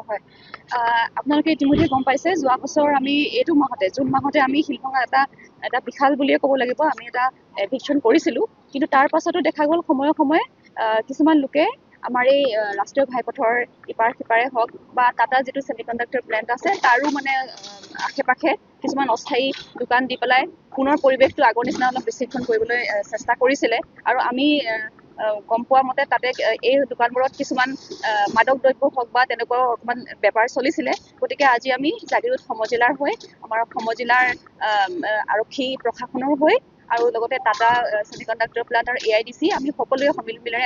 হয়। আপোনালোকে ইতিমধ্যে গম পাইছে, যোৱা বছৰ আমি এইটো মাহতে, জুন মাহতে আমি শিলভঙা এটা বিশাল বুলিয়ে ক'ব লাগিব, আমি এটা এভিকশ্যন কৰিছিলোঁ। কিন্তু তাৰ পাছতো দেখা গ'ল সময়ে সময়ে কিছুমান লোকে আমাৰ এই ৰাষ্ট্ৰীয় ঘাইপথৰ ইপাৰ সিপাৰে হওক বা টাটা যিটো ছেমিকণ্ডাক্টৰ প্লেণ্ট আছে, তাৰো মানে আশে পাশে কিছুমান অস্থায়ী দোকান দি পেলাই পুনৰ পৰিৱেশটো আগৰ নিচিনা অলপ বিশৃংখল কৰিবলৈ চেষ্টা কৰিছিলে। আৰু আমি গম পোৱা মতে তাতে এই দোকানবোৰত কিছুমান মাদক দ্ৰব্য হওক বা তেনেকুৱা অকণমান বেপাৰ চলিছিলে। গতিকে আজি আমি জাগিৰোড সমজিলাৰ হৈ, আমাৰ সমজিলাৰ আৰক্ষী প্ৰশাসনৰ হৈ আৰু লগতে টাটা ছেমিকণ্ডাক্টৰ প্লাণ্ট আৰু AIDC আমি সকলোৱে সমিলমিলেৰে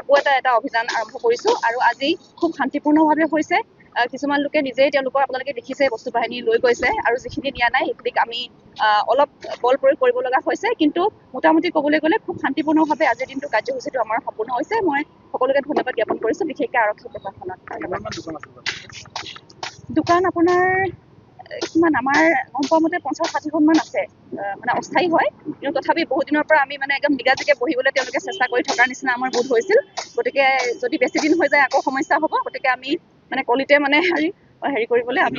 আকৌ এটা অভিযান আৰম্ভ কৰিছোঁ। আৰু আজি খুব শান্তিপূৰ্ণভাৱে হৈছে। কিছুমান লোকে নিজেই তেওঁলোকৰ আপোনালোকে দেখিছে বস্তু বাহিনী লৈ গৈছে, আৰু যিখিনি নিয়া নাই সেইখিনিক আমি অলপ বল প্ৰয়োগ কৰিব লগা হৈছে। কিন্তু মোটামুটি ক'বলৈ গ'লে খুব শান্তিপূৰ্ণভাৱে আজিৰ দিনটো কাৰ্যসূচীটো আমাৰ সম্পূৰ্ণ হৈছে। মই সকলোকে ধন্যবাদ জ্ঞাপন কৰিছোঁ, বিশেষকৈ আৰক্ষী প্ৰশাসনক। দোকান আপোনাৰ কিমান, আমাৰ গম পোৱা মতে 50-60খনমান আছে, মানে অস্থায়ী হয়। কিন্তু তথাপি বহুত দিনৰ পৰা আমি মানে একদম নিগাজিকে বহিবলৈ তেওঁলোকে চেষ্টা কৰি থকাৰ নিচিনা আমাৰ বোধ হৈছিল। গতিকে যদি বেছি দিন হৈ যায় আকৌ সমস্যা হ'ব। গতিকে আমি মানে কলিতে মানে হেৰি কৰিবলৈ আমি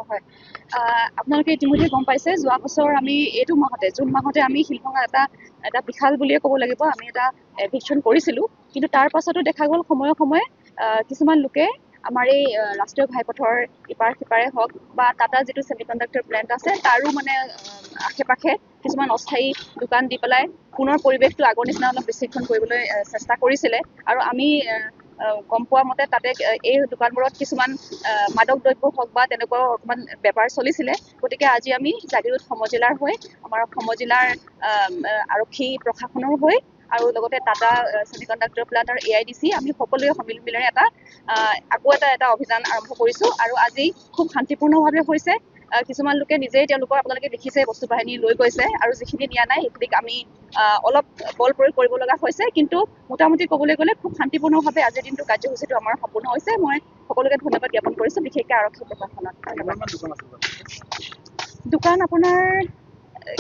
হয়। আপোনালোকে ইতিমধ্যে গম পাইছে, যোৱা বছৰ আমি এইটো মাহতে, জুন মাহতে আমি শিলভঙা এটা বিশাল বুলিয়ে ক'ব লাগিব, আমি এটা এভিকশ্যন কৰিছিলোঁ। কিন্তু তাৰ পাছতো দেখা গ'ল সময়ে সময়ে কিছুমান লোকে আমাৰ এই ৰাষ্ট্ৰীয় ঘাইপথৰ ইপাৰ সিপাৰে হওক বা টাটা যিটো ছেমিকণ্ডাক্টৰ প্লেণ্ট আছে, তাৰো মানে আশে পাশে কিছুমান অস্থায়ী দোকান দি পেলাই পুনৰ পৰিৱেশটো আগৰ নিচিনা অলপ বিশৃংখল কৰিবলৈ চেষ্টা কৰিছিলে। আৰু আমি গম পোৱা মতে তাতে এই দোকানবোৰত কিছুমান মাদক দ্ৰব্য হওক বা তেনেকুৱা অকণমান বেপাৰ চলিছিলে। গতিকে আজি আমি জাগিৰোড সমজিলাৰ হৈ, আমাৰ সমজিলাৰ আৰক্ষী প্ৰশাসনৰ হৈ আৰু লগতে টাটা ছেমিকণ্ডাক্টৰ প্লাণ্ট আৰু AIDC আমি সকলোৱে সমিলমিলেৰে আকৌ এটা অভিযান আৰম্ভ কৰিছোঁ। আৰু আজি খুব শান্তিপূৰ্ণভাৱে হৈছে। কিছুমান লোকে নিজেই তেওঁলোকৰ আপোনালোকে দেখিছে বস্তু বাহিনী লৈ গৈছে, আৰু যিখিনি নিয়া নাই সেইখিনিক আমি অলপ বল প্ৰয়োগ কৰিব লগা হৈছে। কিন্তু মোটামুটি ক'বলৈ গ'লে খুব শান্তিপূৰ্ণভাৱে আজিৰ দিনটো কাৰ্যসূচীটো আমাৰ সম্পূৰ্ণ হৈছে। মই সকলোকে ধন্যবাদ জ্ঞাপন কৰিছোঁ, বিশেষকৈ আৰক্ষী প্ৰশাসনক। দোকান আপোনাৰ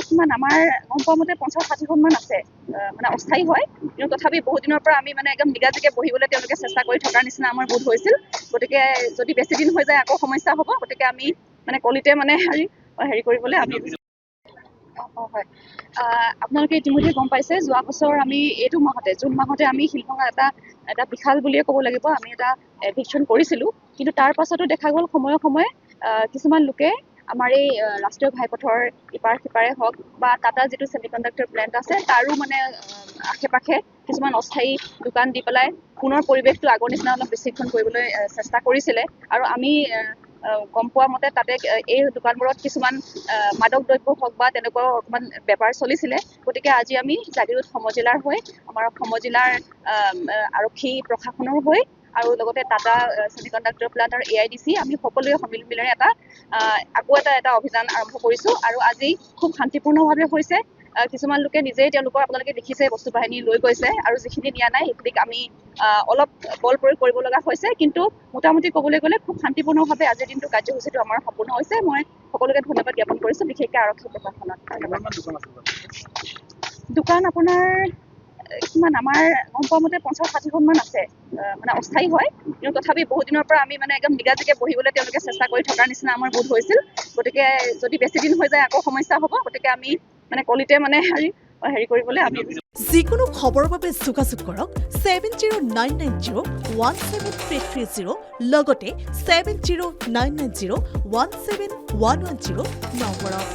কিমান, আমাৰ গম পোৱা মতে 50-60খনমান আছে, মানে অস্থায়ী হয়। কিন্তু তথাপি বহুত দিনৰ পৰা আমি মানে একদম নিগাজিকে বহিবলৈ তেওঁলোকে চেষ্টা কৰি থকাৰ নিচিনা আমাৰ বোধ হৈছিল। গতিকে যদি বেছি দিন হৈ যায় আকৌ সমস্যা হ'ব। গতিকে আমি মানে কলিতে মানে হেৰি কৰিবলৈ আমি হয়। আপোনালোকে ইতিমধ্যে গম পাইছে, যোৱা বছৰ আমি এইটো মাহতে, জুন মাহতে আমি শিলভঙা এটা বিশাল বুলিয়ে ক'ব লাগিব, আমি এটা এভিকশ্যন কৰিছিলোঁ। কিন্তু তাৰ পাছতো দেখা গ'ল সময়ে সময়ে কিছুমান লোকে আমাৰ এই ৰাষ্ট্ৰীয় ঘাইপথৰ ইপাৰ সিপাৰে হওক বা টাটা যিটো ছেমিকণ্ডাক্টৰ প্লেণ্ট আছে, তাৰো মানে আশে পাশে কিছুমান অস্থায়ী দোকান দি পেলাই পুনৰ পৰিৱেশটো আগৰ নিচিনা অলপ বিশৃংখল কৰিবলৈ চেষ্টা কৰিছিলে। আৰু আমি গম পোৱা মতে তাতে এই দোকানবোৰত কিছুমান মাদক দ্ৰব্য হওক বা তেনেকুৱা অকণমান বেপাৰ চলিছিলে। গতিকে আজি আমি জাগিৰোড সমজিলাৰ হৈ, আমাৰ সমজিলাৰ আৰক্ষী প্ৰশাসনৰ হৈ আৰু লগতে টাটা ছেমিকণ্ডাক্টৰ প্লাণ্ট আৰু AIDC আমি সকলোৱে সমিলমিলেৰে আকৌ এটা অভিযান আৰম্ভ কৰিছোঁ। আৰু আজি খুব শান্তিপূৰ্ণভাৱে হৈছে। কিছুমান লোকে নিজেই তেওঁলোকৰ আপোনালোকে দেখিছে বস্তু বাহিনী লৈ গৈছে, আৰু যিখিনি নিয়া নাই সেইখিনিক আমি অলপ বল প্ৰয়োগ কৰিব লগা হৈছে। কিন্তু মোটামুটি ক'বলৈ গ'লে খুব শান্তিপূৰ্ণভাৱে আজিৰ দিনটো কাৰ্যসূচীটো আমাৰ সম্পূৰ্ণ হৈছে। মই সকলোকে ধন্যবাদ জ্ঞাপন কৰিছোঁ, বিশেষকৈ আৰক্ষী প্ৰশাসনক। দোকান আপোনাৰ কিমান, আমাৰ গম পোৱা মতে 50-60খনমান আছে, মানে অস্থায়ী হয়। কিন্তু তথাপি বহুত দিনৰ পৰা আমি মানে একদম নিগাজিকে বহিবলৈ তেওঁলোকে চেষ্টা কৰি থকাৰ নিচিনা আমাৰ বোধ হৈছিল। গতিকে যদি বেছি দিন হৈ যায় আকৌ সমস্যা হ'ব। গতিকে আমি মানে কলিতে মানে হেৰি কৰিবলৈ আমি যিকোনো খবৰৰ বাবে যোগাযোগ কৰক 7099017330 লগতে 7099017110 নম্বৰত।